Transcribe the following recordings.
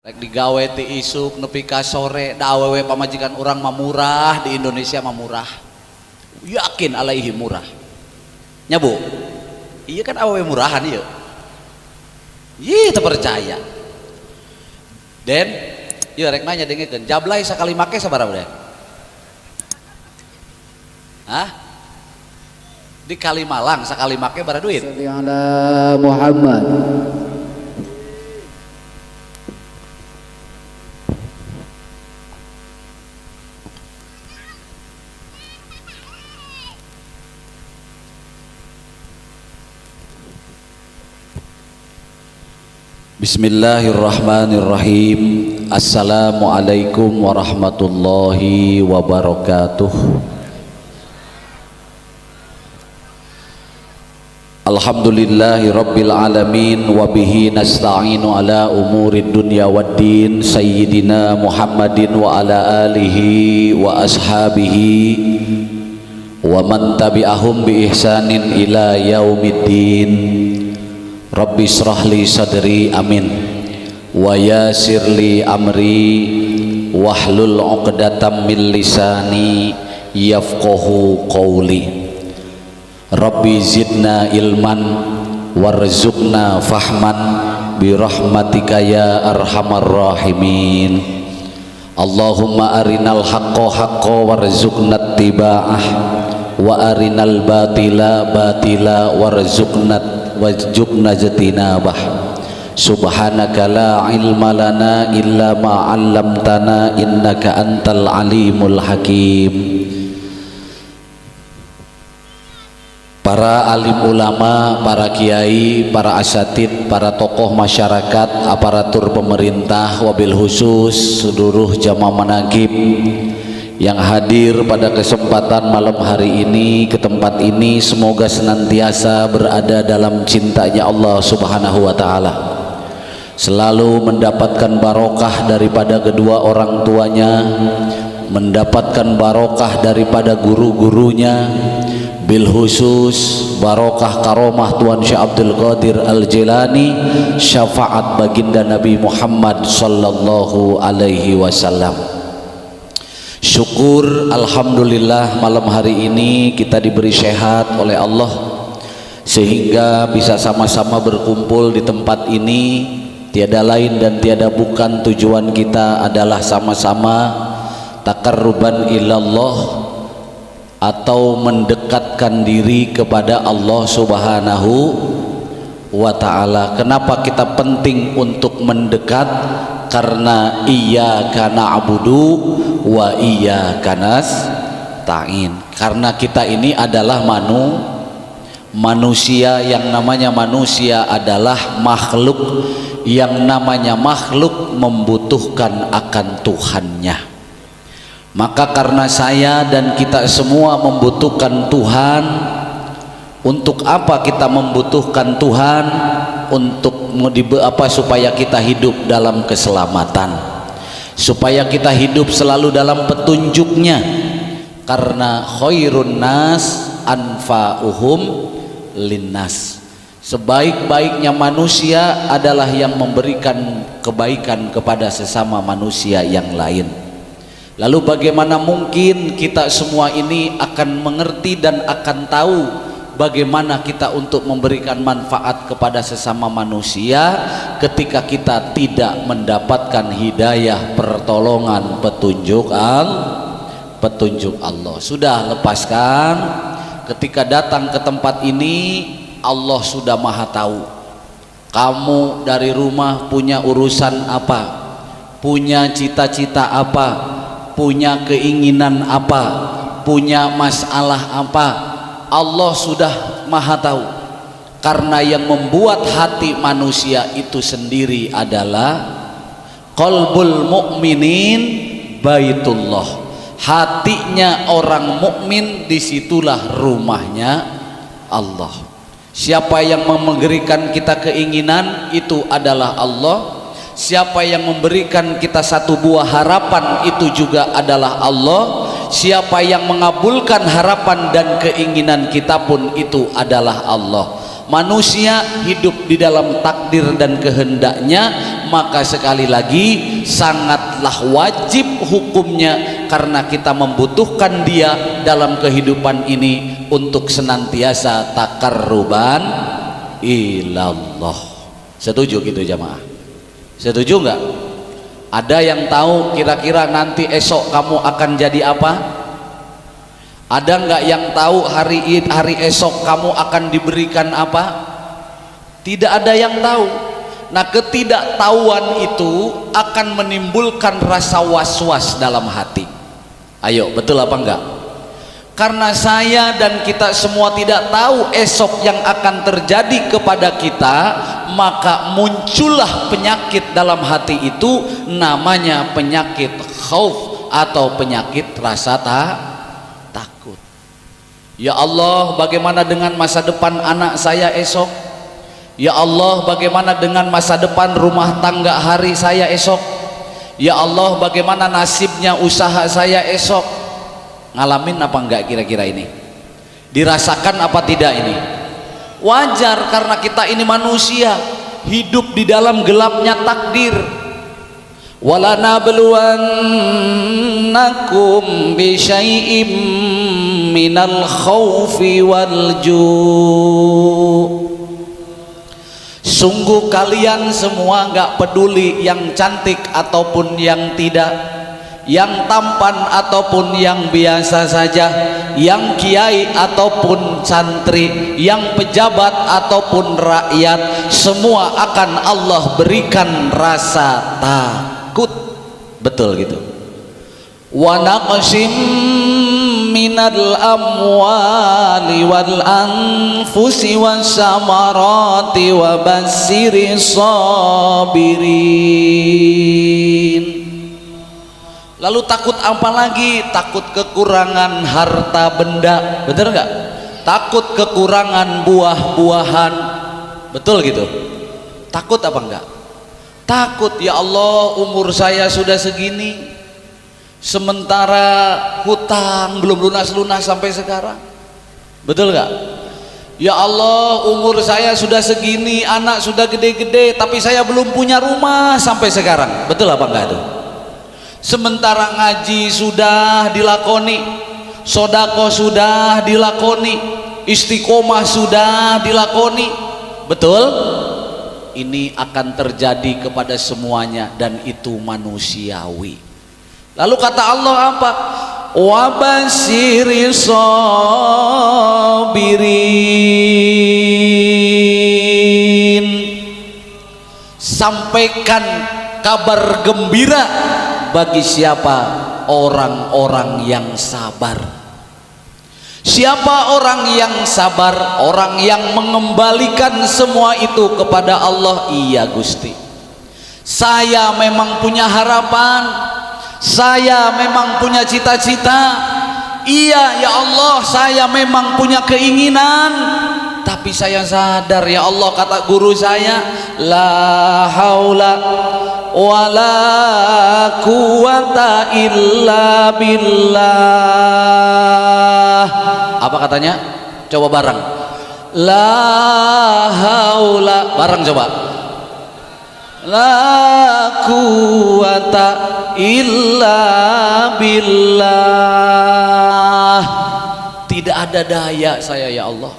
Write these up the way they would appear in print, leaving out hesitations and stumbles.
Rek digawe ti isuk nepi ka sore da awewe pamajikan orang mah murah di Indonesia mah murah. Yakin alaihi murah. Nya Bu. Iya kan awewe murahan ieu. Ih teu percaya. Den, ieu rek nanya dengekeun, jablay sakali make sabaraha Den? Hah? Di Kalimalang sakali make bara duit? Shalli ala Muhammad. Bismillahirrahmanirrahim. Assalamualaikum warahmatullahi wabarakatuh. Alhamdulillahi rabbil alamin wa bihi nasta'inu ala umurid dunya waddin sayyidina Muhammadin wa ala alihi wa ashabihi wa man tabi'ahum bi ihsanin ila yaumiddin. Rabbi shrahli sadri amin wa yassirli amri wahlul 'uqdatam min lisani yafqahu qawli. Rabbi zidna ilman warzuqna fahman birahmatika ya arhamar rahimin. Allahumma arinal haqqa haqqa warzuqna ittiba'ah wa arinal batila batila warzuqna jatinabah. Subhanaka la ilma lana illa ma 'allamtana innaka antal alimul hakim. Para alim ulama, para kiai, para asatid, para tokoh masyarakat, aparatur pemerintah, wabil khusus seluruh jamaah manaqib yang hadir pada kesempatan malam hari ini ke tempat ini, semoga senantiasa berada dalam cintanya Allah Subhanahu wa ta'ala, selalu mendapatkan barokah daripada kedua orang tuanya, mendapatkan barokah daripada guru-gurunya, bil khusus barokah karomah Tuan Syekh Abdul Qadir Al-Jilani, syafaat baginda Nabi Muhammad sallallahu alaihi wasallam. Syukur alhamdulillah malam hari ini kita diberi sehat oleh Allah sehingga bisa sama-sama berkumpul di tempat ini. Tiada lain dan tiada bukan tujuan kita adalah sama-sama taqarruban ilallah atau mendekatkan diri kepada Allah Subhanahu wa ta'ala. Kenapa kita penting untuk mendekat? Karena iyyaka na'budu wa iyyaka nasta'in. Karena kita ini adalah manusia. Yang namanya manusia adalah makhluk, yang namanya makhluk membutuhkan akan Tuhannya. Maka karena saya dan kita semua membutuhkan Tuhan, untuk apa kita membutuhkan Tuhan? Untuk supaya kita hidup dalam keselamatan, supaya kita hidup selalu dalam petunjuknya. Karena khairun nas anfa'uhum linnas, sebaik-baiknya manusia adalah yang memberikan kebaikan kepada sesama manusia yang lain. Lalu bagaimana mungkin kita semua ini akan mengerti dan akan tahu bagaimana kita untuk memberikan manfaat kepada sesama manusia ketika kita tidak mendapatkan hidayah, pertolongan, petunjuk Allah. Sudah lepaskan, ketika datang ke tempat ini Allah sudah maha tahu kamu dari rumah punya urusan apa, punya cita-cita apa, punya keinginan apa, punya masalah apa. Allah sudah maha tahu, karena yang membuat hati manusia itu sendiri adalah qalbul mu'minin baitullah. Hatinya orang mukmin disitulah rumahnya Allah. Siapa yang memberikan kita keinginan itu adalah Allah. Siapa yang memberikan kita satu buah harapan itu juga adalah Allah. Siapa yang mengabulkan harapan dan keinginan kita pun itu adalah Allah. Manusia hidup di dalam takdir dan kehendaknya, maka sekali lagi sangatlah wajib hukumnya karena kita membutuhkan dia dalam kehidupan ini untuk senantiasa takarruban ilallah. Setuju gitu jamaah? Setuju nggak? Ada yang tahu kira-kira nanti esok kamu akan jadi apa? Ada nggak yang tahu hari esok kamu akan diberikan apa? Tidak ada yang tahu. Nah, ketidaktahuan itu akan menimbulkan rasa was-was dalam hati. Ayo, betul apa enggak? Karena saya dan kita semua tidak tahu esok yang akan terjadi kepada kita, maka muncullah penyakit dalam hati itu, namanya penyakit khauf atau penyakit rasa takut. Ya Allah, bagaimana dengan masa depan anak saya esok? Ya Allah, bagaimana dengan masa depan rumah tangga hari saya esok? Ya Allah, bagaimana nasibnya usaha saya esok? Ngalamin apa enggak kira-kira ini? Dirasakan apa tidak ini? Wajar, karena kita ini manusia hidup di dalam gelapnya takdir. Walanabluwannakum bisyai'im minal khaufi wal ju'. Sungguh kalian semua enggak peduli yang cantik ataupun yang tidak, yang tampan ataupun yang biasa saja, yang kiai ataupun santri, yang pejabat ataupun rakyat, semua akan Allah berikan rasa takut. Betul gitu. Wa naqsim minal amwali wal anfusi was samarati wa bassiris sabirin. Lalu takut apa lagi? Takut kekurangan harta benda, betul nggak? Takut kekurangan buah-buahan, betul gitu? Takut apa enggak? Takut, ya Allah, umur saya sudah segini, sementara hutang belum lunas-lunas sampai sekarang, betul nggak? Ya Allah, umur saya sudah segini, anak sudah gede-gede, tapi saya belum punya rumah sampai sekarang, betul apa enggak tuh? Sementara ngaji sudah dilakoni, sodako sudah dilakoni, istiqomah sudah dilakoni, betul? Ini akan terjadi kepada semuanya dan itu manusiawi. Lalu kata Allah apa? Wabasyiris sabirin. Sampaikan kabar gembira bagi siapa? Orang-orang yang sabar. Siapa orang yang sabar? Orang yang mengembalikan semua itu kepada Allah. Iya Gusti, saya memang punya harapan, saya memang punya cita-cita. Iya ya Allah, saya memang punya keinginan, tapi saya sadar ya Allah, kata guru saya, la haula wala quwata illa billah. Apa katanya? Coba bareng. La haula, bareng coba. La quwata illa billah. Tidak ada daya saya ya Allah,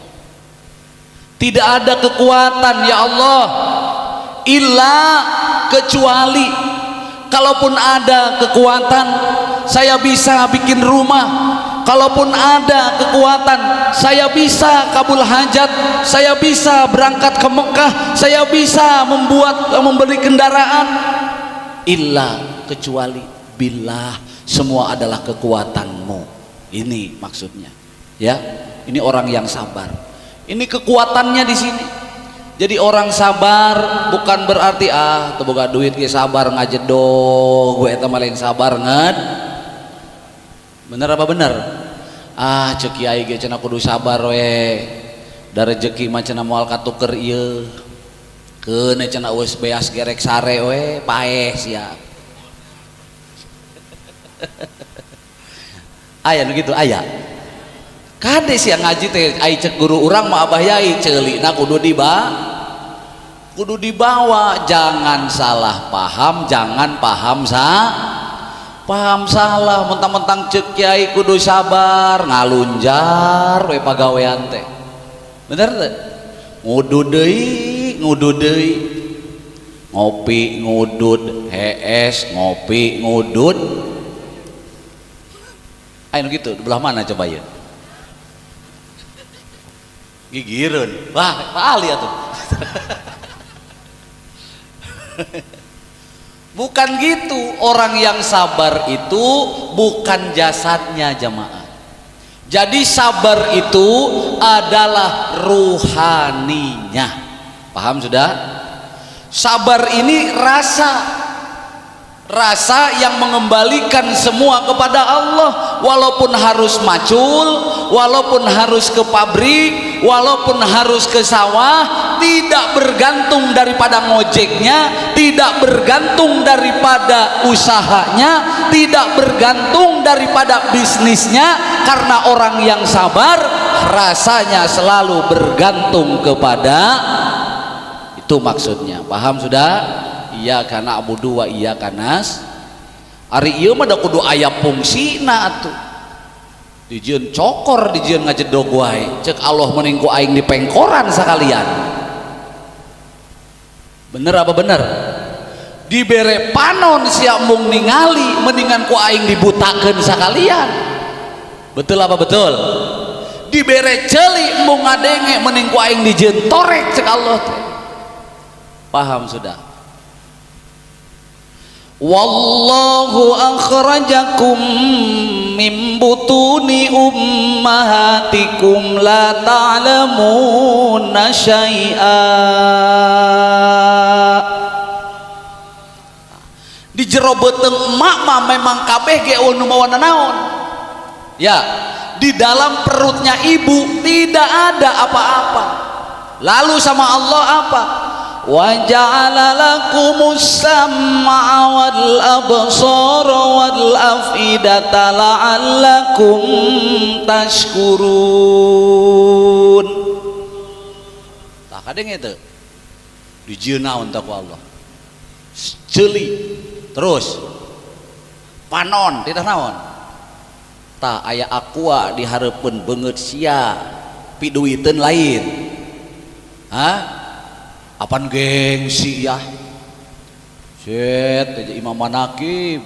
tidak ada kekuatan ya Allah, illa kecuali, kalaupun ada kekuatan saya bisa bikin rumah, kalaupun ada kekuatan saya bisa kabul hajat, saya bisa berangkat ke Mekah, saya bisa membeli kendaraan, illa kecuali billah, semua adalah kekuatanmu. Ini maksudnya ya. Ini orang yang sabar, ini kekuatannya di sini. Jadi orang sabar bukan berarti tuh boga duit ge sabar ngajedog, gue eta mah lain sabar nged. Bener apa bener? Cek kiai ge cenah kudu sabar we. Da rezeki mah cenah moal katuker ieu. Keun cenah geus beas gerek sare we, paeh sia. Aya nu kitu aya. kade sia ngaji teh ai cek guru urang mah abah yai ceulina kudu dibawa, jangan salah paham, jangan paham salah. Mentang-mentang cek kiai kudu sabar ngalunjar we pagawean teh, bener teh? Ngudu deui ngopi ngudud hees ngopi ngudud ayo gitu belah mana coba ya gigireun wah pali atuh bukan gitu. Orang yang sabar itu bukan jasadnya jamaah, jadi sabar itu adalah ruhaninya. Paham sudah? Sabar ini rasa yang mengembalikan semua kepada Allah, walaupun harus macul, walaupun harus ke pabrik, walaupun harus ke sawah, tidak bergantung daripada ngojeknya, tidak bergantung daripada usahanya, tidak bergantung daripada bisnisnya, karena orang yang sabar rasanya selalu bergantung kepada itu maksudnya. Paham sudah? Iyyaka na'budu wa iyyaka nas. Ari ieu mah da kudu aya fungsina atuh. Dijieun cokor, dijieun ngajedog wae. Ceuk Allah mending ku aing dipengkoran sakalian. Bener apa bener? Dibere panon sia mung ningali mendingan ku aing dibutakeun sakalian. Betul apa betul? Dibere ceuli mung ngadenge mending ku aing dijieun torek ceuk Allah teh. Paham sudah? Wallahu akhrajakum min butuni ummahatikum la ta'lamuna syai'a. Di jero beuteung emak mah memang kabeh ge nu mawa naon. Ya, di dalam perutnya ibu tidak ada apa-apa. Lalu sama Allah apa? Wa ja'ala lakumus sam'a wal absara wal afidata la'allakum tashkurun. Tah kadang itu dijieun naon tah ku Allah. Ceuli terus panon tidak naon. Tah aya aqua dihareupeun beungeut sia piduiteun lain. Hah? Apan gengsi ya set aja Imam Manakib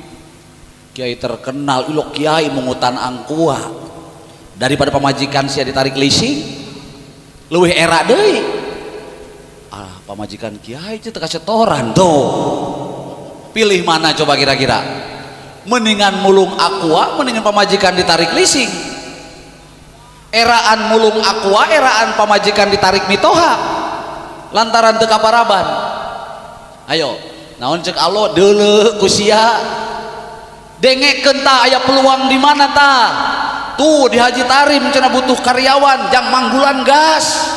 kiai terkenal ilok kiai mengutan angkua daripada pamajikan sia ditarik leasing leuwih era deui. Pamajikan kiai teh teu kasetoran tuh, pilih mana coba kira-kira? Mendingan mulung aqua mendingan pamajikan ditarik leasing? Eraan mulung aqua eraan pamajikan ditarik mitoha lantaran teu kaparaban. Ayo naon ceuk Allah deuleu ku sia dengekeun tah aya peluang di mana tah? Tuh di Haji Tarim cenah butuh karyawan jang manggulan gas.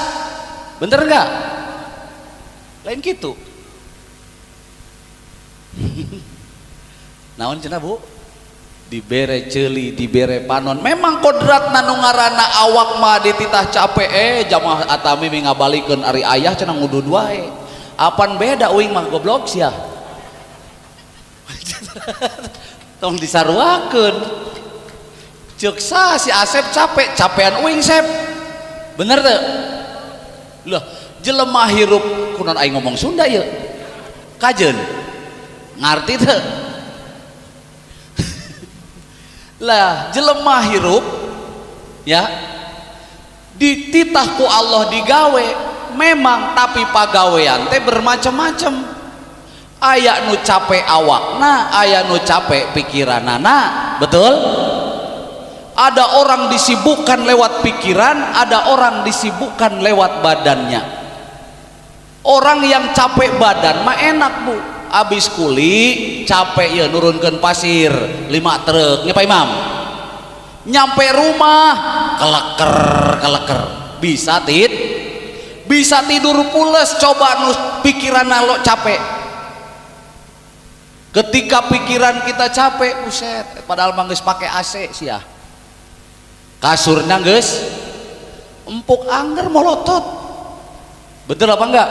Bener enggak? Lain gitu. Naon cenah Bu? Dibere ceuli, dibere panon. Memang kodratna nu ngaranna awak mah dititah capek jamaah atami ngabalikeun ari ayah cenah ngudud wae. Apan beda uing mah goblok sia. Tong disaruakeun. Ceuk sa si Asep capek, capean uing Sep. Bener teu? Lah, jelema hirup kunaon aing ngomong Sunda ieu. Kajeun. Ngarti teu? Lah jelema hirup ya dititah ku Allah digawe memang, tapi pagawean teh bermacam-macam. Aya nu capek awakna, aya nu capek pikiranana, betul? Ada orang disibukkan lewat pikiran, ada orang disibukkan lewat badannya. Orang yang capek badan mah enak Bu, abis kuli capek ya nurunkan pasir 5 truk nya Pak Imam, nyampe rumah keleker bisa tidur pules. Coba nu pikiran lo capek, ketika pikiran kita capek buset padahal mah geus pake AC sia kasurnya geus empuk angger molotot. Betul apa enggak?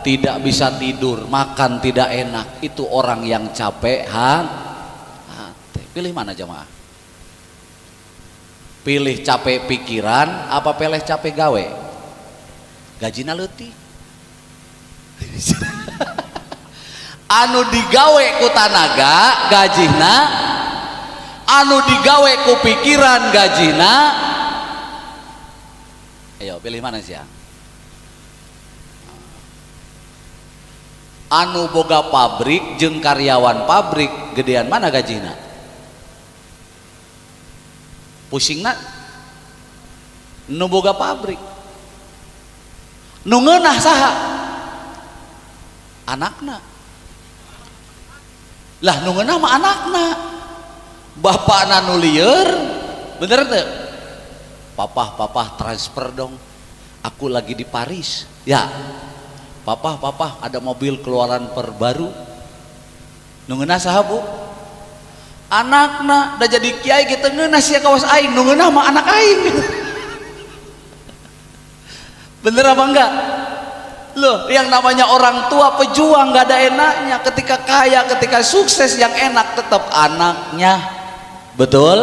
Tidak bisa tidur, makan tidak enak, itu orang yang capek hati. Pilih mana jamaah? Pilih capek pikiran apa pilih capek gawe? Gajina leutik. Anu digawe ku tanaga gajina, anu digawe ku pikiran gajina. Ayo pilih mana sih ya? Anu boga pabrik jeung karyawan pabrik gedean mana gajina? Pusingna nu boga pabrik. Nu ngeunah saha? Anakna. Lah nu ngeunah mah anakna. Bapakna nu lieur, bener teu? Papa transfer dong. Aku lagi di Paris. Ya. Papa ada mobil keluaran terbaru. Nu ngeunah saha, Bu? Anakna da jadi kiai kitu ngeunah sia kawas aing, nu ngeunah mah anak aing. Bener apa enggak? Loh, yang namanya orang tua pejuang gak ada enaknya. Ketika kaya, ketika sukses, yang enak tetap anaknya. Betul?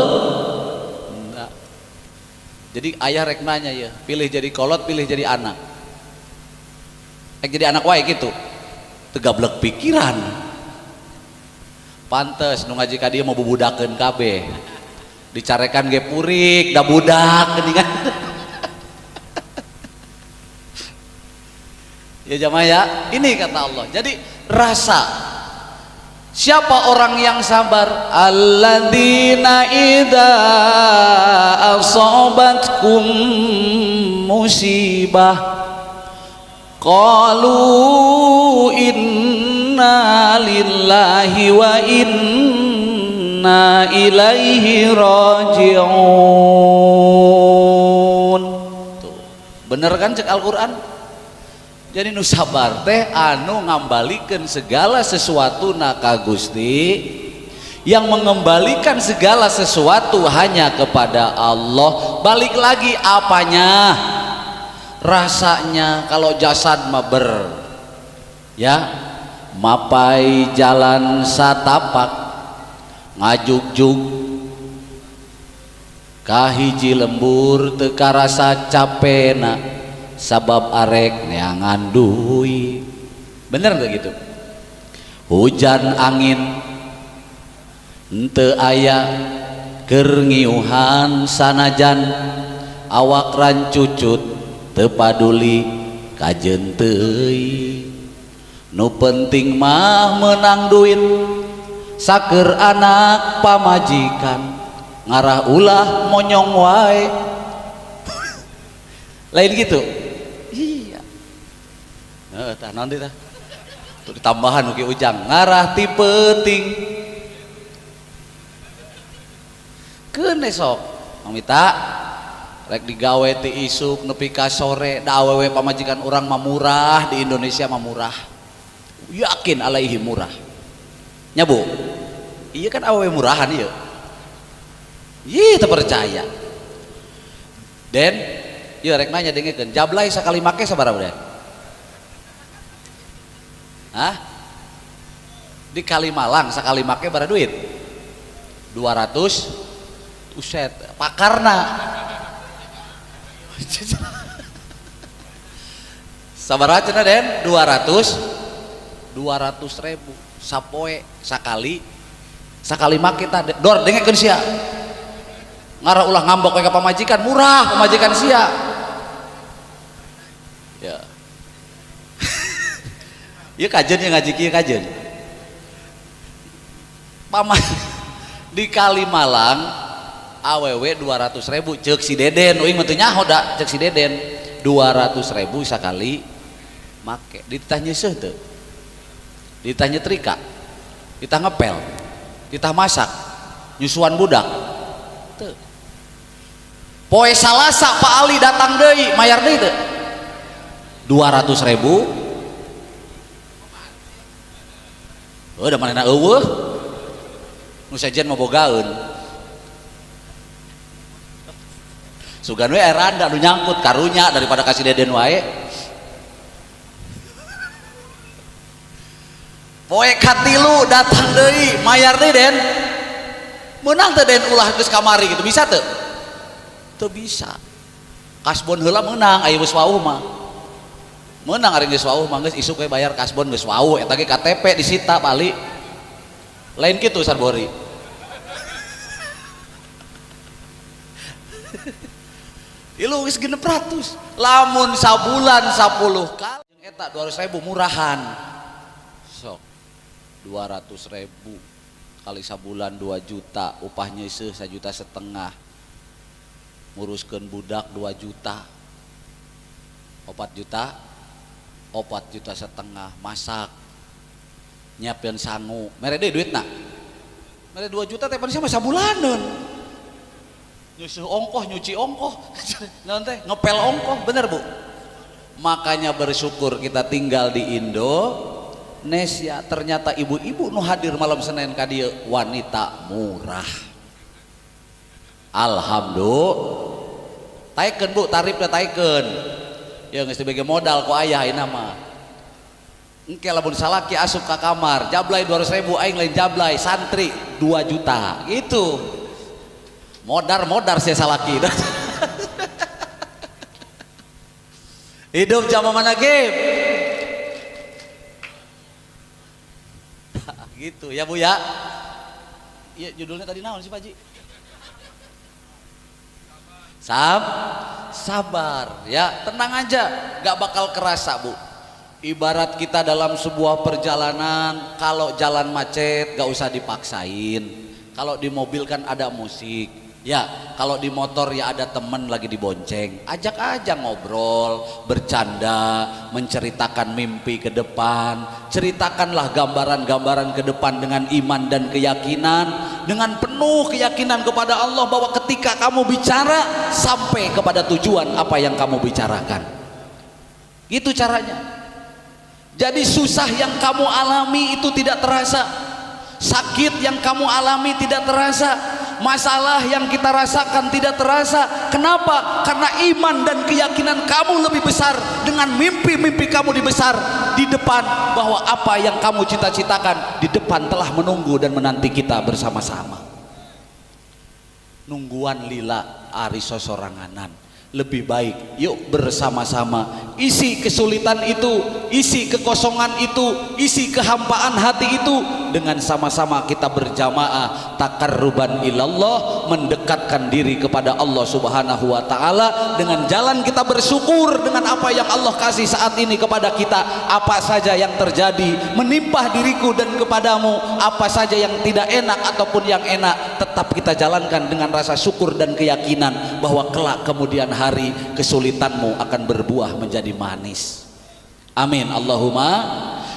Enggak. Jadi ayah rek nanya ya, pilih jadi kolot, pilih jadi anak. Jadi anak wae gitu. Tegablek pikiran. Pantes nu ngaji ka dieu mau bubudakeun kabeh. Dicarekan ge purik, da budak geuningan. Ya jamaah ya, ini kata Allah. Jadi rasa. Siapa orang yang sabar? Alladzina idza asabatkum musibah qalu inna lillahi wa inna ilaihi raji'un. Tuh. Bener kan cek Al-Qur'an? Jadi nu sabar teh anu ngambalikeun segala sesuatu na ka Gusti, yang mengembalikan segala sesuatu hanya kepada Allah. Balik lagi apanya? Rasanya. Kalau jasad mah ya mapai jalan satapak ngajugjug kahiji lembur teu karasa capena sabab arek neangan duit. Bener gak gitu? Hujan angin henteu aya keur ngiuhan sanajan awak rancucut teu paduli kajeun teuing. Nu penting mah menang duit saker anak pamajikan ngarah ulah monyong wae. Lain gitu. Iya. Tah naon teh tah? Tuh ditambahan ugi ujang ngarah ti peuting. Keun esok mamita rek digawe ti isuk nepi ka sore, da awewe pamajikan urang mah murah, di Indonesia mah murah. Yakin alaihi murah. Nya Bu? Iya kan awewe murahan ieu. Ih teu percaya. Den iya rek nanya dengekeun, jablay sakali make sabaraha Den? Hah? Di Kalimalang sakali make bara duit? 200. Uset, pakarna. Sabaraha cenah Den? 200 ribu sapoe sakali make tah. Dor dengekeun sia. Ngarah ulah ngambok ke pamajikan, murah pamajikan sia. Ya. Ieu kajeun yang ngaji kieu kajeun. Di Kalimalang awewe 200 ribu cek si Deden, uing mah teu nyaho da cek si Deden 200 ribu sakali make. Ditah nyeuseut teu? Ditah nyetrika, ditah ngepel, ditah masak, nyusuan budak teu. Poe Salasa Pak Ali datang deui mayar deui teu? 200 ribu. Da manehna eueuh nu sejen mah bogaeun. sugan we randa nu nyangkut karunya daripada kasih deden wae. Poe katilu datang deui mayar deui Den, menang teh Den ulah geus kamari gitu bisa teu? Teu bisa. Kasbon heula menang aya geus wauh mah menang ari geus wauh mah geus isuk we bayar kasbon geus wauh eta ge KTP disita balik lain kitu Sarbori. Ilu geus 600 lamun sabulan 10 kali eta 200.000 murahan sok 200.000 kali sabulan 2 juta upahnya seuh 1,5 juta nguruskeun budak 2 juta 4 juta 4,5 juta masak nyiapkeun sangu mere deui duitna mere 2 juta teh paling sama sabulaneun nyusuh ongkoh nyuci ongkoh naon teh ngepel ongkoh bener Bu. Makanya bersyukur kita tinggal di Indonesia, ternyata ibu-ibu nu hadir malam Senin ka dieu wanita murah. Alhamdulillah. Taikeun Bu, tarifna taikeun. Ya geus dibege modal ku ayah ayeuna mah. Engke lamun salaki asup ka kamar, jablay 200.000 aing lain jablay santri 2 juta. Gitu. Modar saya salaki. Hidup zaman mana game gitu ya Bu ya. Iya judulnya tadi naon sih Pak Ji? Sabar ya, tenang aja, gak bakal kerasa Bu. Ibarat kita dalam sebuah perjalanan, kalau jalan macet gak usah dipaksain. Kalau di mobil kan ada musik. Ya, kalau di motor ya ada temen lagi dibonceng, ajak aja ngobrol, bercanda, menceritakan mimpi ke depan, ceritakanlah gambaran-gambaran ke depan dengan iman dan keyakinan, dengan penuh keyakinan kepada Allah bahwa ketika kamu bicara sampai kepada tujuan apa yang kamu bicarakan. Gitu caranya. Jadi susah yang kamu alami itu tidak terasa, sakit yang kamu alami tidak terasa, masalah yang kita rasakan tidak terasa. Kenapa? Karena iman dan keyakinan kamu lebih besar, dengan mimpi-mimpi kamu dibesar di depan, bahwa apa yang kamu cita-citakan di depan telah menunggu dan menanti kita bersama-sama. Nungguan lila ari sosoranganan. Lebih baik yuk bersama-sama isi kesulitan itu, isi kekosongan itu, isi kehampaan hati itu, dengan sama-sama kita berjamaah takarruban ilallah, mendekatkan diri kepada Allah Subhanahu wa taala, dengan jalan kita bersyukur dengan apa yang Allah kasih saat ini kepada kita. Apa saja yang terjadi menimpa diriku dan kepadamu, apa saja yang tidak enak ataupun yang enak, tetap kita jalankan dengan rasa syukur dan keyakinan bahwa kelak kemudian hari kesulitanmu akan berbuah menjadi manis. Amin Allahumma.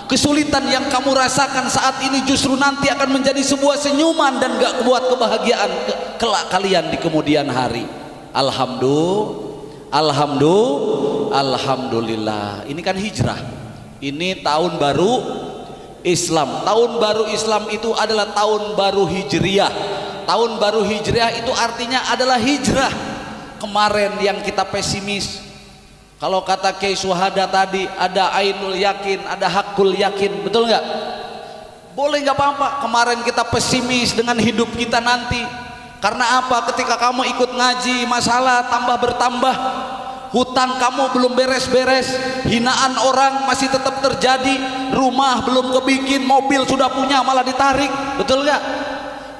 Kesulitan yang kamu rasakan saat ini justru nanti akan menjadi sebuah senyuman dan gak buat kebahagiaan kelak kalian di kemudian hari. Alhamdulillah. Ini kan hijrah, ini tahun baru Islam. Tahun baru Islam itu adalah tahun baru hijriah. Tahun baru hijriah itu artinya adalah hijrah. Kemarin yang kita pesimis, kalau kata Kiai Suhada tadi, ada ainul yakin, ada hakul yakin, betul nggak? Boleh nggak apa-apa. Kemarin kita pesimis dengan hidup kita nanti. Karena apa? Ketika kamu ikut ngaji, masalah tambah bertambah, hutang kamu belum beres-beres, hinaan orang masih tetap terjadi, rumah belum kebikin, mobil sudah punya malah ditarik, betul nggak?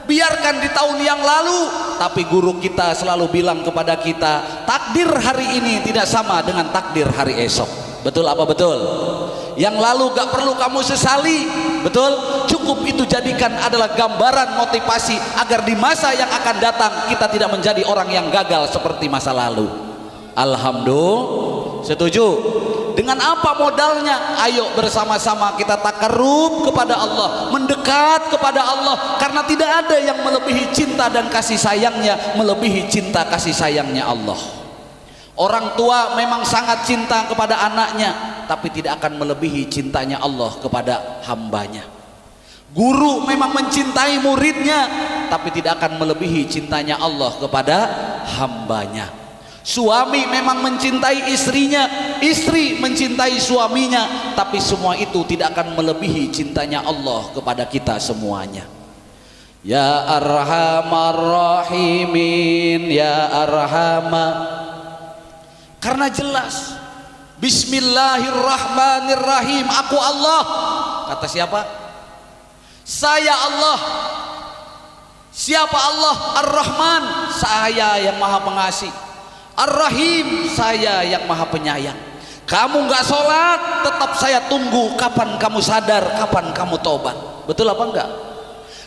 Biarkan di tahun yang lalu, tapi guru kita selalu bilang kepada kita, takdir hari ini tidak sama dengan takdir hari esok. Betul apa betul? Yang lalu gak perlu kamu sesali, betul? Cukup itu jadikan adalah gambaran motivasi agar di masa yang akan datang kita tidak menjadi orang yang gagal seperti masa lalu. Alhamdulillah. Setuju? Dengan apa modalnya? Ayo bersama-sama kita takarrub kepada Allah, mendekat kepada Allah, karena tidak ada yang melebihi cinta dan kasih sayangnya melebihi cinta kasih sayangnya Allah. Orang tua memang sangat cinta kepada anaknya, tapi tidak akan melebihi cintanya Allah kepada hambanya. Guru memang mencintai muridnya, tapi tidak akan melebihi cintanya Allah kepada hambanya. Suami memang mencintai istrinya, istri mencintai suaminya, tapi semua itu tidak akan melebihi cintanya Allah kepada kita semuanya. Ya Arhamar Rahimin, Ya Arhama. Karena jelas Bismillahirrahmanirrahim, aku Allah. Kata siapa? Saya Allah. Siapa Allah? Ar-Rahman, saya yang maha pengasih. Ar-Rahim, saya yang maha penyayang. Kamu nggak sholat, tetap saya tunggu kapan kamu sadar, kapan kamu tobat. Betul apa enggak?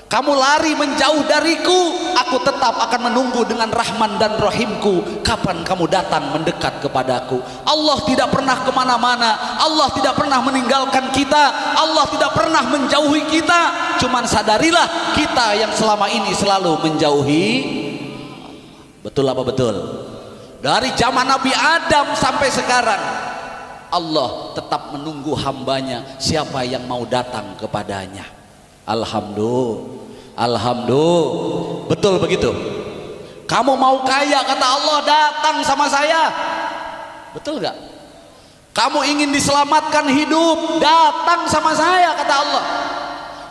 Kamu lari menjauh dariku, aku tetap akan menunggu dengan Rahman dan Rahimku, kapan kamu datang mendekat kepadaku. Allah tidak pernah kemana-mana, Allah tidak pernah meninggalkan kita, Allah tidak pernah menjauhi kita. Cuman sadarilah kita yang selama ini selalu menjauhi. Betul apa betul? Dari zaman Nabi Adam sampai sekarang, Allah tetap menunggu hambanya, siapa yang mau datang kepadanya. Alhamdulillah, betul begitu. Kamu mau kaya, kata Allah, datang sama saya. Betul gak? Kamu ingin diselamatkan hidup, datang sama saya, kata Allah.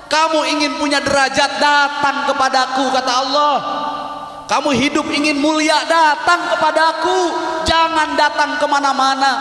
Kamu ingin punya derajat, datang kepadaku, kata Allah. Kamu hidup ingin mulia, datang kepadaku, jangan datang kemana-mana,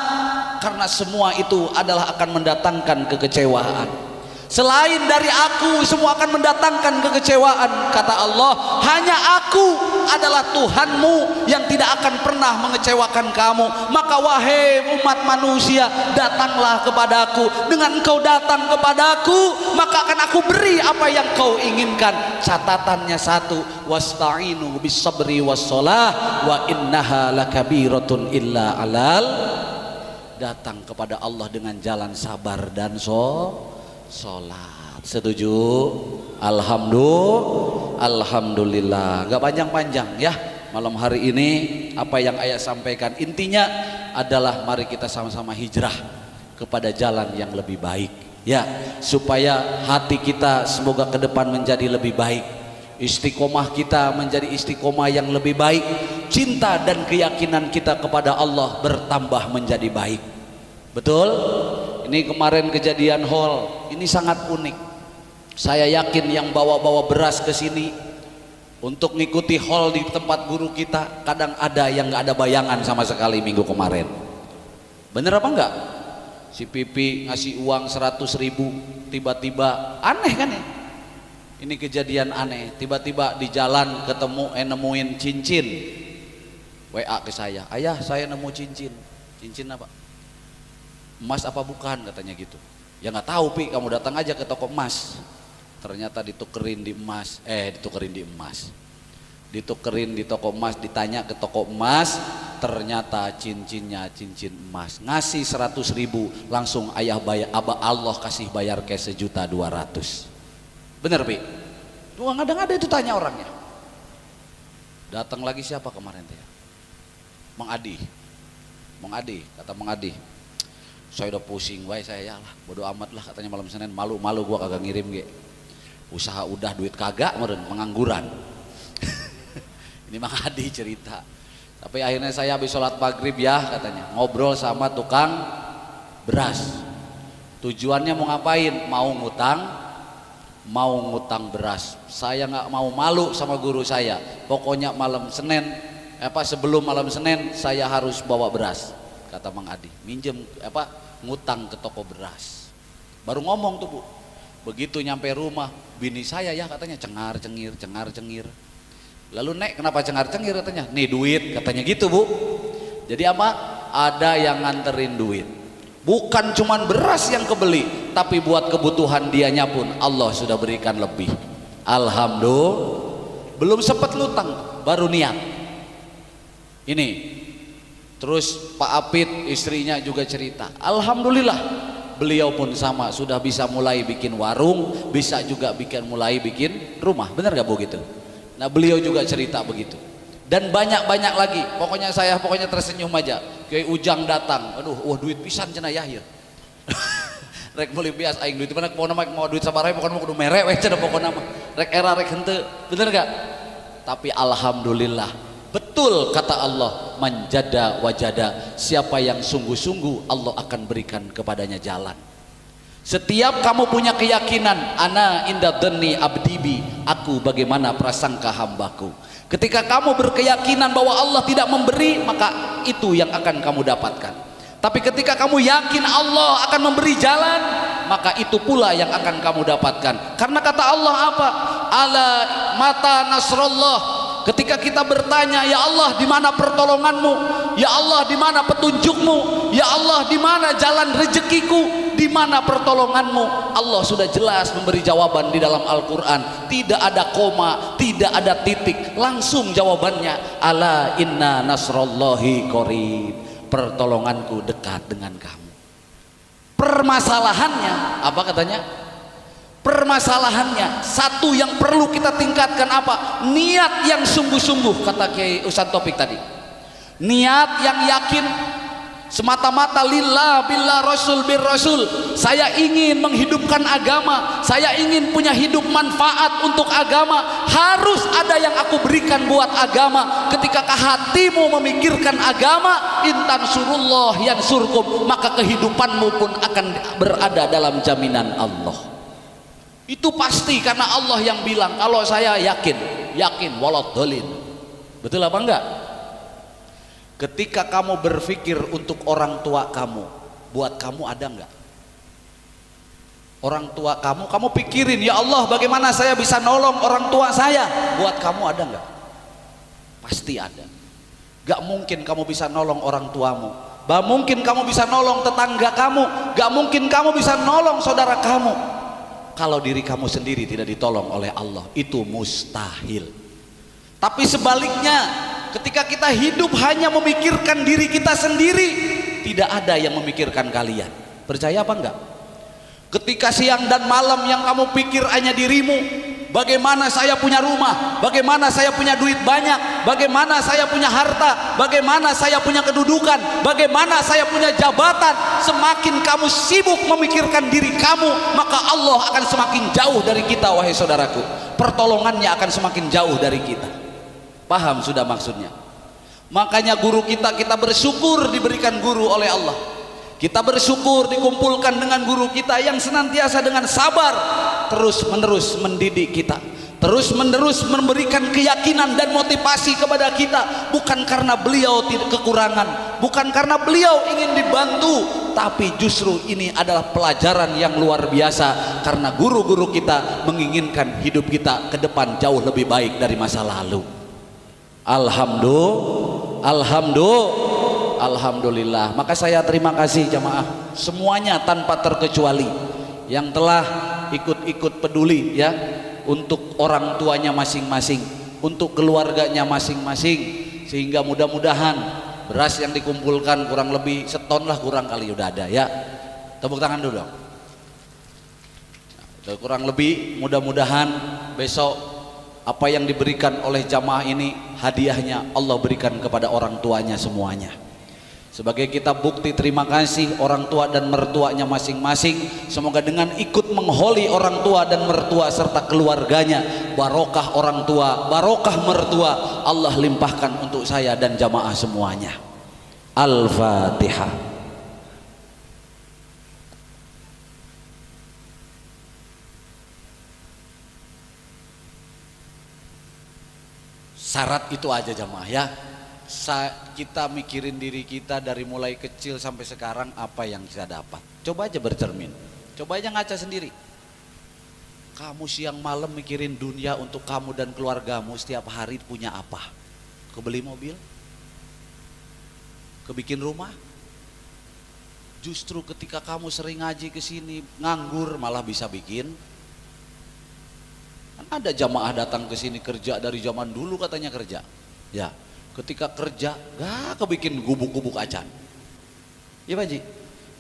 karena semua itu adalah akan mendatangkan kekecewaan. Selain dari aku, semua akan mendatangkan kekecewaan. Kata Allah, hanya aku adalah Tuhanmu yang tidak akan pernah mengecewakan kamu. Maka wahai umat manusia, datanglah kepadaku. Dengan engkau datang kepadaku, maka akan aku beri apa yang kau inginkan. Catatannya satu, wasta'inu bis sabri was shalah wa innaha lakabiratun illa alal. Datang kepada Allah dengan jalan sabar dan sholat. Setuju? Alhamdulillah. Gak panjang-panjang ya malam hari ini apa yang ayah sampaikan. Intinya adalah mari kita sama-sama hijrah kepada jalan yang lebih baik ya, supaya hati kita semoga ke depan menjadi lebih baik, istiqomah kita menjadi istiqomah yang lebih baik, cinta dan keyakinan kita kepada Allah bertambah menjadi baik. Betul? Ini kemarin kejadian haul, ini sangat unik. Saya yakin yang bawa-bawa beras ke sini untuk ngikuti haul di tempat guru kita, kadang ada yang nggak ada bayangan sama sekali minggu kemarin. Bener apa enggak? Si Pipi ngasih uang 100.000, tiba-tiba aneh kan ya? Ini kejadian aneh. Tiba-tiba di jalan ketemu nemuin cincin. WA ke saya, ayah saya nemu cincin. Cincin apa? Emas apa bukan, katanya gitu. Ya nggak tahu Pi, kamu datang aja ke toko emas. Ternyata ditukerin di emas, ditukerin di toko emas. Ditanya ke toko emas, ternyata cincinnya cincin emas. Ngasih 100.000, langsung ayah bayar, abah Allah kasih bayar cash 1.200.000. Bener Pi? Tuh nggak ada itu, tanya orangnya. Datang lagi siapa kemarin teh? Mang Adi, kata Mang Adi, saya udah pusing, wae saya lah, bodo amat lah, katanya malam Senin, malu gua kagak ngirim ge. Usaha udah, duit kagak, meren pengangguran. Ini Mang Adi cerita. Tapi akhirnya saya habis sholat maghrib ya, katanya ngobrol sama tukang beras. Tujuannya mau ngapain? Mau ngutang beras. Saya nggak mau malu sama guru saya. Pokoknya malam Senin, sebelum malam Senin saya harus bawa beras. Kata Mang Adi, minjem ngutang ke toko beras. Baru ngomong tuh Bu. Begitu nyampe rumah, bini saya ya katanya cengar cengir. Lalu Nek kenapa cengar cengir, katanya nih duit, katanya gitu Bu. Jadi apa? Ada yang nganterin duit. Bukan cuman beras yang kebeli, tapi buat kebutuhan dianya pun Allah sudah berikan lebih. Alhamdulillah. Belum sempat lutang, baru niat. Ini. Terus Pak Apit istrinya juga cerita, alhamdulillah beliau pun sama, sudah bisa mulai bikin warung, bisa juga mulai bikin rumah. Benar gak Bu gitu? Nah beliau juga cerita begitu. Dan banyak lagi. Pokoknya saya tersenyum aja. Kayak Ujang datang, aduh duit pisan cenah ya. Rek beli bias aing duit mana pokoknya mau duit sabaraha pokoknya mau kudu merek we cenah pokoknya mah. Rek era rek henteu. Bener gak? Tapi alhamdulillah, betul kata Allah, manjada wajada. Siapa yang sungguh-sungguh, Allah akan berikan kepadanya jalan. Setiap kamu punya keyakinan, ana inda dhanni abdibi, aku bagaimana prasangka hambaku. Ketika kamu berkeyakinan bahwa Allah tidak memberi, maka itu yang akan kamu dapatkan. Tapi ketika kamu yakin Allah akan memberi jalan, maka itu pula yang akan kamu dapatkan. Karena kata Allah apa? Ala mata nasrullah. Ketika kita bertanya, ya Allah di mana pertolonganmu? Ya Allah di mana petunjukmu? Ya Allah di mana jalan rezekiku? Di mana pertolonganmu? Allah sudah jelas memberi jawaban di dalam Al-Quran. Tidak ada koma, tidak ada titik, langsung jawabannya. Ala inna nasrullahi qarib. Pertolonganku dekat dengan kamu. Permasalahannya apa katanya? Permasalahannya satu yang perlu kita tingkatkan apa? Niat yang sungguh-sungguh, kata Kiai Ustaz Taufik tadi. Niat yang yakin semata-mata lillah billah rasul bir rasul. Saya ingin menghidupkan agama, saya ingin punya hidup manfaat untuk agama. Harus ada yang aku berikan buat agama. Ketika hatimu memikirkan agama, intan surullah yansurkum, maka kehidupanmu pun akan berada dalam jaminan Allah. Itu pasti, karena Allah yang bilang. Kalau saya yakin waladhdallin. Betul apa enggak? Ketika kamu berpikir untuk orang tua kamu, buat kamu ada enggak? Orang tua kamu pikirin, ya Allah bagaimana saya bisa nolong orang tua saya, buat kamu ada enggak? Pasti ada. Gak mungkin kamu bisa nolong orang tuamu, gak mungkin kamu bisa nolong tetangga kamu, gak mungkin kamu bisa nolong saudara kamu kalau diri kamu sendiri tidak ditolong oleh Allah. Itu mustahil. Tapi sebaliknya, ketika kita hidup hanya memikirkan diri kita sendiri, tidak ada yang memikirkan kalian. Percaya apa enggak? Ketika siang dan malam yang kamu pikir hanya dirimu, bagaimana saya punya rumah, bagaimana saya punya duit banyak, bagaimana saya punya harta, bagaimana saya punya kedudukan, bagaimana saya punya jabatan. Semakin kamu sibuk memikirkan diri kamu, maka Allah akan semakin jauh dari kita, wahai saudaraku. Pertolongannya akan semakin jauh dari kita. Paham sudah maksudnya? Makanya guru kita bersyukur diberikan guru oleh Allah. Kita bersyukur dikumpulkan dengan guru kita yang senantiasa dengan sabar terus menerus mendidik kita, terus menerus memberikan keyakinan dan motivasi kepada kita. Bukan karena beliau tidak kekurangan, bukan karena beliau ingin dibantu, tapi justru ini adalah pelajaran yang luar biasa, karena guru-guru kita menginginkan hidup kita ke depan jauh lebih baik dari masa lalu. Alhamdulillah. Maka saya terima kasih jamaah semuanya tanpa terkecuali yang telah ikut peduli ya untuk orang tuanya masing-masing, untuk keluarganya masing-masing, sehingga mudah-mudahan beras yang dikumpulkan kurang lebih seton lah, kurang kali udah ada ya. Tepuk tangan dulu dong. Kurang lebih, mudah-mudahan besok apa yang diberikan oleh jamaah ini hadiahnya Allah berikan kepada orang tuanya semuanya. Sebagai kita bukti terima kasih orang tua dan mertuanya masing-masing. Semoga dengan ikut mengholi orang tua dan mertua serta keluarganya, barokah orang tua, barokah mertua Allah limpahkan untuk saya dan jamaah semuanya. Al-Fatihah. Syarat itu aja jamaah ya. Kita mikirin diri kita dari mulai kecil sampai sekarang, apa yang kita dapat. Coba aja bercermin, coba aja ngaca sendiri. Kamu siang malam mikirin dunia untuk kamu dan keluargamu, setiap hari punya apa? Kebeli mobil? Kebikin rumah? Justru ketika kamu sering ngaji ke sini, nganggur malah bisa bikin. Kan ada jamaah datang ke sini kerja dari zaman dulu katanya kerja. Ya. Ketika kerja gak kebikin gubuk-gubuk acan, ya Pak Ji.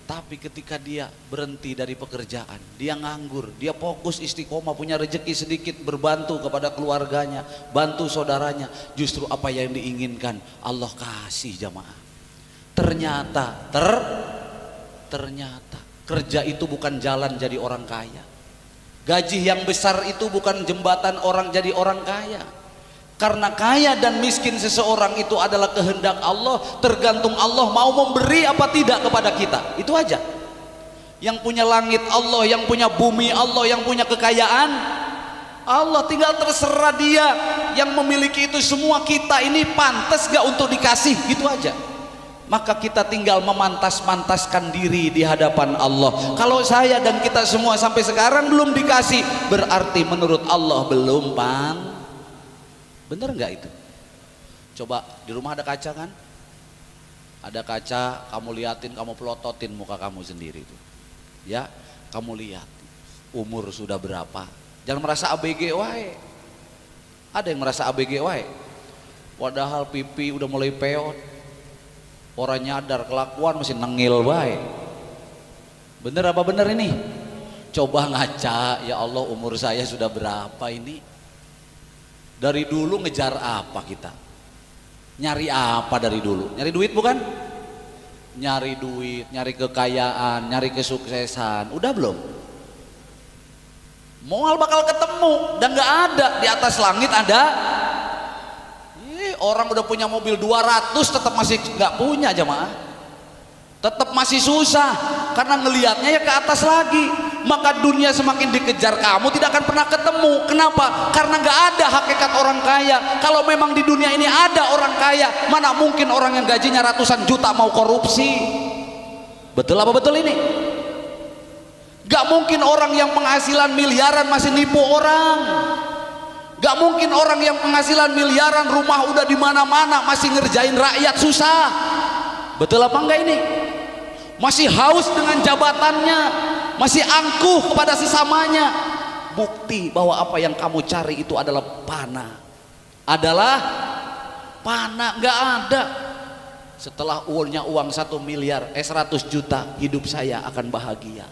Tapi ketika dia berhenti dari pekerjaan, dia nganggur, dia fokus istiqomah, punya rezeki sedikit, berbantu kepada keluarganya, bantu saudaranya, justru apa yang diinginkan Allah kasih jamaah. Ternyata kerja itu bukan jalan jadi orang kaya. Gaji yang besar itu bukan jembatan orang jadi orang kaya. Karena kaya dan miskin seseorang itu adalah kehendak Allah, tergantung Allah mau memberi apa tidak kepada kita. Itu aja. Yang punya langit Allah, yang punya bumi Allah, yang punya kekayaan Allah, tinggal terserah dia yang memiliki itu semua. Kita ini pantas gak untuk dikasih, gitu aja. Maka kita tinggal memantas-mantaskan diri di hadapan Allah. Kalau saya dan kita semua sampai sekarang belum dikasih, berarti menurut Allah belum bener nggak itu? Coba di rumah ada kaca kan? Ada kaca, kamu liatin, kamu pelototin muka kamu sendiri itu. Ya, kamu lihat umur sudah berapa. Jangan merasa ABG wae. Ada yang merasa ABG wae. Padahal pipi udah mulai peot. Orang nyadar kelakuan masih nengil wae. Bener apa bener ini? Coba ngaca, ya Allah umur saya sudah berapa ini? Dari dulu ngejar apa kita? Nyari apa dari dulu? Nyari duit bukan? Nyari duit, nyari kekayaan, nyari kesuksesan. Udah belum? Moal bakal ketemu dan gak ada. Di atas langit ada. Orang udah punya mobil 200 tetap masih gak punya jamaah. Tetap masih susah karena ngelihatnya ya ke atas lagi. Maka dunia semakin dikejar kamu tidak akan pernah ketemu. Kenapa? Karena nggak ada hakikat orang kaya. Kalau memang di dunia ini ada orang kaya, mana mungkin orang yang gajinya ratusan juta mau korupsi? Betul apa betul ini? Gak mungkin orang yang penghasilan miliaran masih nipu orang. Gak mungkin orang yang penghasilan miliaran rumah udah di mana-mana masih ngerjain rakyat susah. Betul apa enggak ini? Masih haus dengan jabatannya, masih angkuh kepada sesamanya. Bukti bahwa apa yang kamu cari itu adalah panah. Adalah panah, nggak ada. Setelah uangnya uang 1 miliar, 100 juta, hidup saya akan bahagia.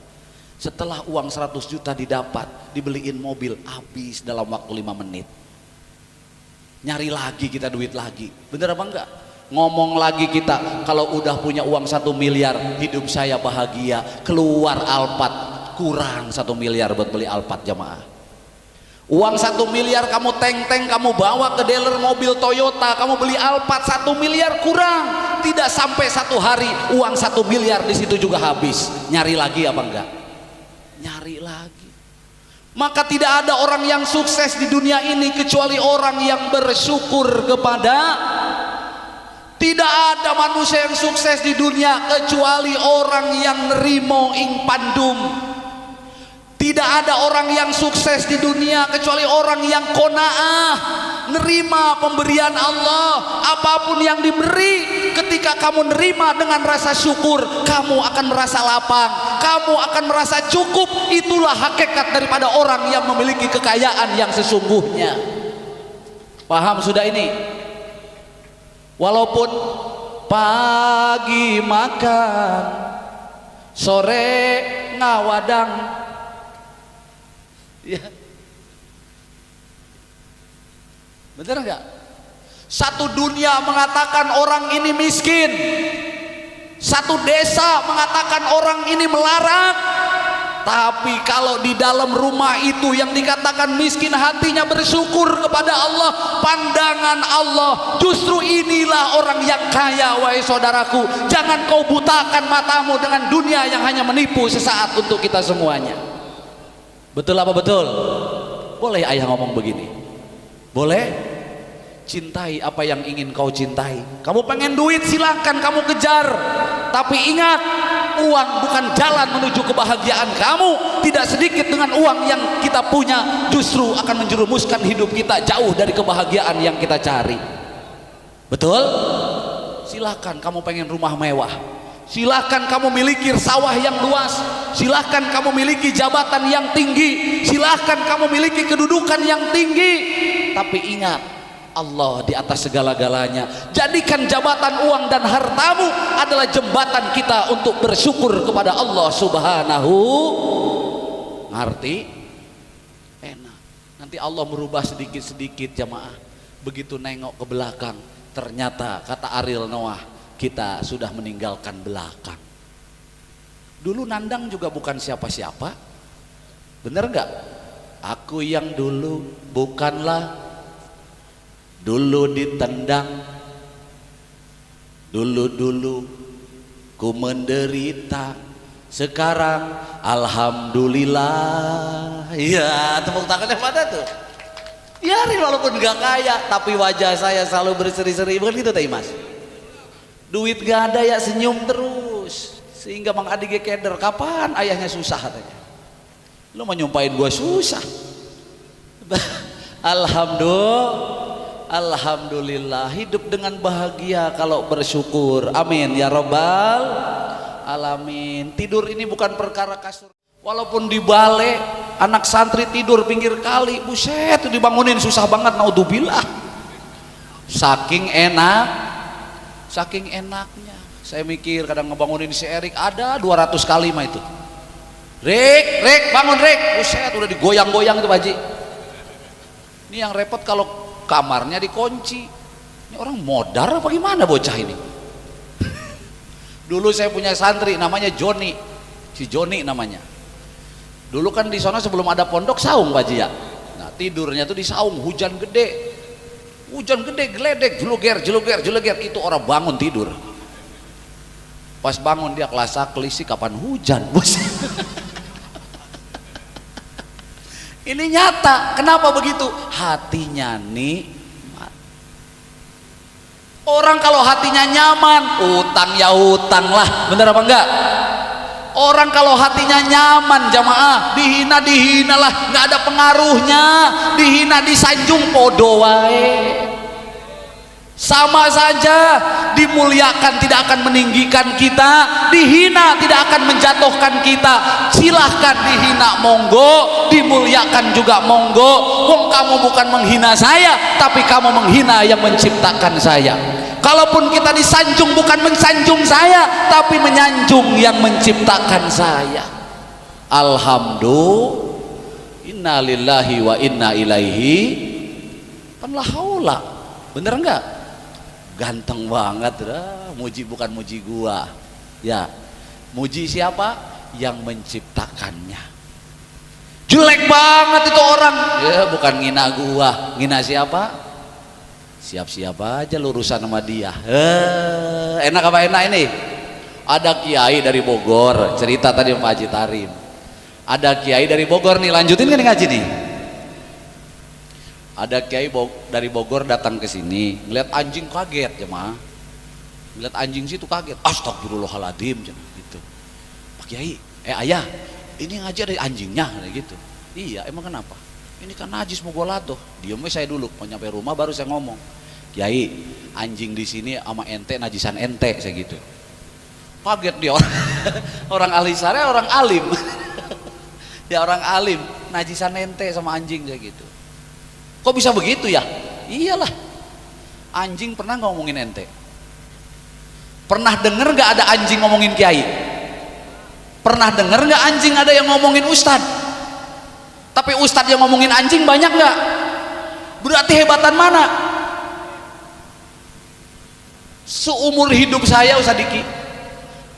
Setelah uang 100 juta didapat, dibeliin mobil, habis dalam waktu 5 menit. Nyari lagi kita duit lagi. Bener apa enggak? Ngomong lagi kita, kalau udah punya uang 1 miliar, hidup saya bahagia. Keluar Alphard, kurang 1 miliar buat beli Alphard jamaah. Uang 1 miliar kamu teng-teng, kamu bawa ke dealer mobil Toyota, kamu beli Alphard 1 miliar kurang. Tidak sampai 1 hari, uang 1 miliar di situ juga habis. Nyari lagi apa enggak? Nyari lagi. Maka tidak ada orang yang sukses di dunia ini kecuali orang yang bersyukur kepada. Tidak ada manusia yang sukses di dunia kecuali orang yang nerimo ing pandum. Tidak ada orang yang sukses di dunia kecuali orang yang qanaah, nerima pemberian Allah. Apapun yang diberi, ketika kamu nerima dengan rasa syukur, kamu akan merasa lapang, kamu akan merasa cukup. Itulah hakikat daripada orang yang memiliki kekayaan yang sesungguhnya. Paham sudah ini? Walaupun pagi makan, sore ngawadang, ya, bener nggak? Satu dunia mengatakan orang ini miskin, satu desa mengatakan orang ini melarat. Tapi kalau di dalam rumah itu yang dikatakan miskin, hatinya bersyukur kepada Allah, pandangan Allah, justru inilah orang yang kaya. Wahai saudaraku, jangan kau butakan matamu dengan dunia yang hanya menipu sesaat untuk kita semuanya. Betul apa betul? Boleh ayah ngomong begini? Boleh? Cintai apa yang ingin kau cintai. Kamu pengen duit, silahkan kamu kejar. Tapi ingat, uang bukan jalan menuju kebahagiaan kamu. Tidak sedikit dengan uang yang kita punya justru akan menjerumuskan hidup kita jauh dari kebahagiaan yang kita cari. Betul? Silahkan kamu pengen rumah mewah, silahkan kamu miliki sawah yang luas, silahkan kamu miliki jabatan yang tinggi, silahkan kamu miliki kedudukan yang tinggi. Tapi ingat, Allah di atas segala-galanya. Jadikan jabatan, uang dan hartamu adalah jembatan kita untuk bersyukur kepada Allah Subhanahu. Ngerti? Enak. Nanti Allah merubah sedikit-sedikit jamaah. Begitu nengok ke belakang, ternyata kata Ariel Noah, kita sudah meninggalkan belakang. Dulu Nandang juga bukan siapa-siapa. Bener nggak? Aku yang dulu bukanlah dulu ditendang, dulu ku menderita, sekarang alhamdulillah. Iya, tepuk tangannya pada tuh. Biarin walaupun gak kaya, tapi wajah saya selalu berseri-seri. Bukan gitu tadi Mas? Duit gak ada ya senyum terus. Sehingga Mang Adi keder, kapan ayahnya susah katanya. Lu mau nyumpahin gua susah. Alhamdulillah, hidup dengan bahagia kalau bersyukur. Amin ya robbal alamin. Tidur ini bukan perkara kasur. Walaupun di balai anak santri tidur pinggir kali, buset dibangunin susah banget, naudzubillah. Saking enaknya. Saya mikir kadang ngebangunin si Erik ada 200 kali mah itu. Rek, bangun Rek. Buset udah digoyang-goyang itu Baji. Ini yang repot kalau kamarnya dikunci. Ini orang modar apa gimana bocah ini? Dulu saya punya santri namanya Joni. Si Joni namanya. Dulu kan di sana sebelum ada pondok saung Pak Ji ya. Nah, tidurnya tuh di saung, hujan gede. Geledek, juluger itu orang bangun tidur. Pas bangun dia kelasa kelisi kapan hujan, Bos. Ini nyata. Kenapa begitu? Hatinya nikmat. Orang kalau hatinya nyaman, utang ya utang lah. Bener apa enggak? Orang kalau hatinya nyaman jamaah, dihina lah, nggak ada pengaruhnya. Dihina disanjung podo wae. Sama saja, dimuliakan tidak akan meninggikan kita, dihina tidak akan menjatuhkan kita. Silahkan dihina monggo, dimuliakan juga monggo. Wong kamu bukan menghina saya, tapi kamu menghina yang menciptakan saya. Kalaupun kita disanjung bukan mensanjung saya, tapi menyanjung yang menciptakan saya. Alhamdulillah, inna lillahi wa inna ilaihi haula. Bener enggak? Ganteng banget dah. Muji bukan muji gua. Ya, muji siapa? Yang menciptakannya. Jelek banget itu orang. Ya, bukan ngina gua. Ngina siapa? Siap-siap aja lu urusan sama dia. Enak apa enak ini? Ada kiai dari Bogor, cerita tadi Pak Haji Tarim. Ada kiai dari Bogor nih, lanjutin kan ngaji nih. Ada kiai dari Bogor datang ke sini, ngeliat anjing kaget jemaah. Ngeliat anjing situ kaget. Astagfirullahaladzim gitu. Pak Kiai, ayah, ini ngaji ada anjingnya gitu. Iya, emang kenapa? Ini kan najis mau gue latuh. Diamnya saya dulu, mau nyampe rumah baru saya ngomong. Kiai, anjing di sini sama ente najisan ente, saya gitu. Kaget dia orang, orang ahli syariah, orang alim. Dia orang alim, najisan ente sama anjing saya gitu. Kok bisa begitu ya? Iyalah. Anjing pernah ngomongin ente? Pernah denger gak ada anjing ngomongin kiai? Pernah denger gak anjing ada yang ngomongin ustad? Tapi ustad yang ngomongin anjing banyak gak? Berarti hebatan mana? Seumur hidup saya Ustaz Diki,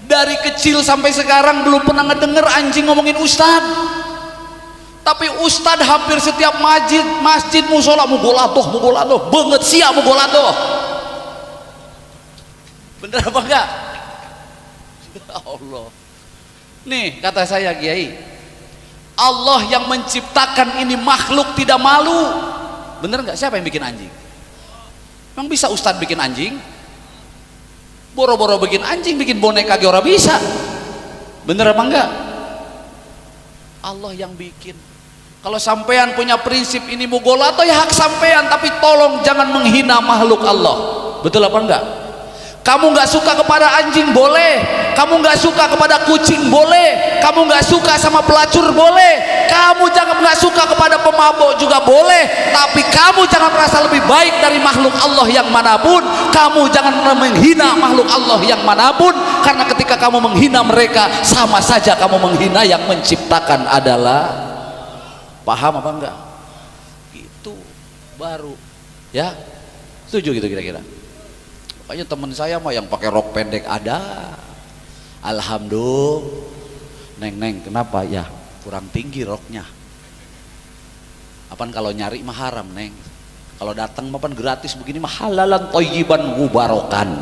dari kecil sampai sekarang belum pernah ngedenger anjing ngomongin ustad. Tapi ustad hampir setiap masjid musola mugolatoh banget siap mugolatoh. Bener apa enggak? Ya Allah. Nih kata saya Kiai, Allah yang menciptakan ini makhluk tidak malu. Bener nggak? Siapa yang bikin anjing? Emang bisa ustad bikin anjing? Boro-boro bikin anjing, bikin boneka ge ora bisa. Bener apa enggak? Allah yang bikin. Kalau sampean punya prinsip ini mugolato ya hak sampean, tapi tolong jangan menghina makhluk Allah. Betul apa enggak? Kamu nggak suka kepada anjing boleh, kamu nggak suka kepada kucing boleh, kamu nggak suka sama pelacur boleh, kamu jangan nggak suka kepada pemabuk juga boleh, tapi kamu jangan merasa lebih baik dari makhluk Allah yang manapun. Kamu jangan menghina makhluk Allah yang manapun, karena ketika kamu menghina mereka sama saja kamu menghina yang menciptakan adalah. Paham apa enggak? Itu baru ya, setuju gitu kira-kira. Makanya teman saya mah yang pakai rok pendek ada. Alhamdulillah. Neng kenapa ya? Kurang tinggi roknya. Apaan kalau nyari mah haram neng? Kalau datang mapan gratis begini mah halalan thayyiban mubarokan.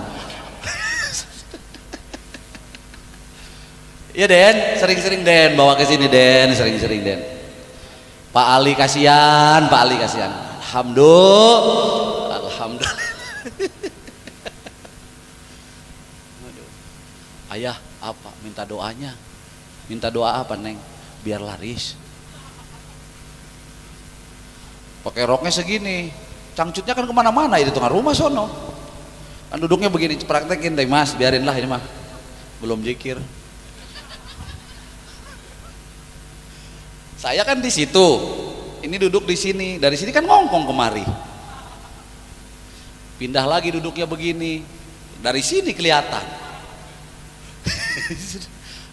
Iya Den, sering-sering Den bawa ke sini Den, sering-sering Den. Pak Ali kasihan, Pak Ali kasihan. Alhamdulillah. Ayah apa? Minta doanya. Minta doa apa Neng? Biar laris. Pakai roknya segini, cangcutnya kan kemana-mana itu tengah rumah sono. Kan duduknya begini, praktekin deh Mas, biarinlah ini mah. Belum zikir. Saya kan di situ, ini duduk di sini, dari sini kan ngongkong kemari. Pindah lagi duduknya begini, dari sini kelihatan.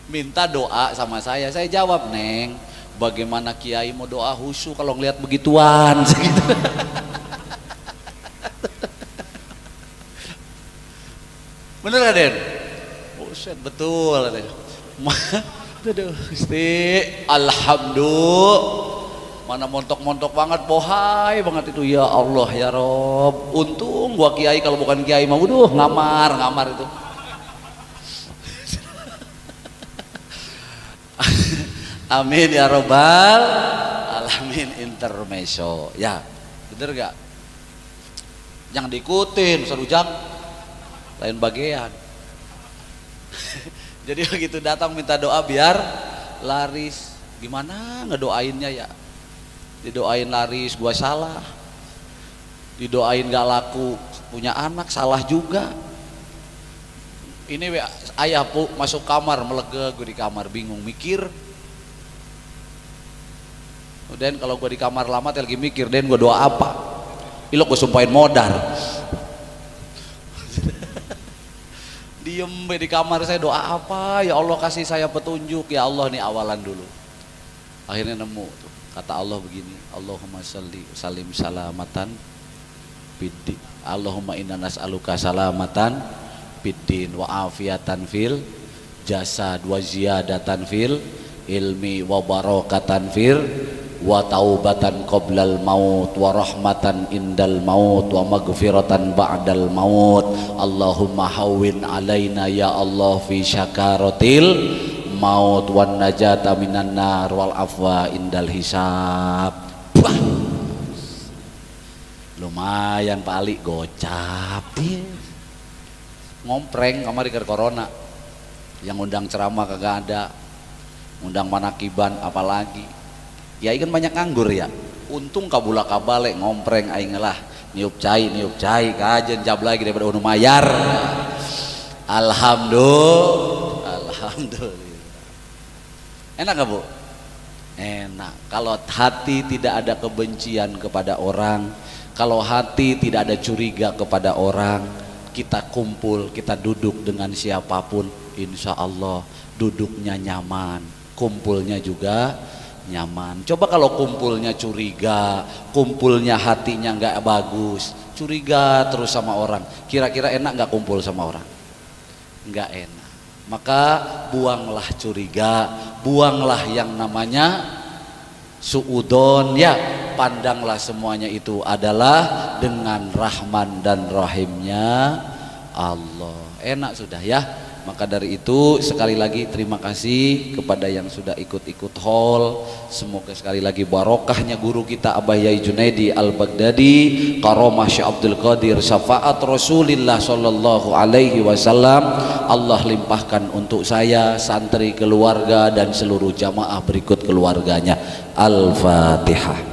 Minta doa sama saya jawab Neng, bagaimana Kiai mau doa khusyuk kalau ngelihat begituan? Bener gak Den? Buset, betul Den. Aduh, Gusti, alhamdulillah. Mana montok-montok banget, bohai banget itu ya Allah ya Rob. Untung gua kiai, kalau bukan kiai mah waduh ngamar itu. Amin ya robbal alamin. Intermezzo ya, bener gak? Jangan diikutin serujak lain bagian. Jadi begitu datang minta doa biar laris, gimana ngedoainnya ya? Didoain laris gua salah, didoain gak laku punya anak salah juga. Ini ayah pu masuk kamar melega, gue di kamar bingung mikir. Dan kalau gue di kamar lama lagi mikir, dan gue doa apa? Ilok gue sumpahin modar. Diem di kamar saya doa apa? Ya Allah kasih saya petunjuk ya Allah, nih awalan dulu. Akhirnya nemu tuh. Kata Allah begini, Allahumma salli salim salamatan fiddin. Allahumma inna nas'aluka salamatan fiddin wa afiatan fil jasad wa ziyadatan fil ilmi wa barakatan fil wa taubatan qoblal maut wa rahmatan indal maut wa maghfiratan ba'dal maut. Allahumma hawwin alaina ya Allah fi syakaratil maut wan najata minan nar wal afwa indal hisab. Bah. Lumayan Pak Ali gocap. Ngompreng kamari ke corona. Yang undang ceramah kagak ada. Undang manakiban apalagi. Ya kan banyak nganggur ya. Untung kabula kabale ngompreng aing lah. Niup cai kajen jab lagi daripada unu mayar. Alhamdulillah. Enak gak Bu? Enak. Kalau hati tidak ada kebencian kepada orang, kalau hati tidak ada curiga kepada orang, kita kumpul, kita duduk dengan siapapun, insya Allah duduknya nyaman, kumpulnya juga nyaman. Coba kalau kumpulnya curiga, kumpulnya hatinya nggak bagus, curiga terus sama orang, kira-kira enak nggak kumpul sama orang? Nggak enak. Maka buanglah curiga, buanglah yang namanya suudon ya, pandanglah semuanya itu adalah dengan rahman dan rahimnya Allah. Enak sudah ya. Maka dari itu sekali lagi terima kasih kepada yang sudah ikut-ikut haul. Semoga sekali lagi barokahnya guru kita Abah Yai Junaidi Al-Baghdadi, karamah Syekh Abdul Qadir, syafaat Rasulullah sallallahu alaihi wasallam Allah limpahkan untuk saya, santri, keluarga dan seluruh jamaah berikut keluarganya. Al-Fatihah.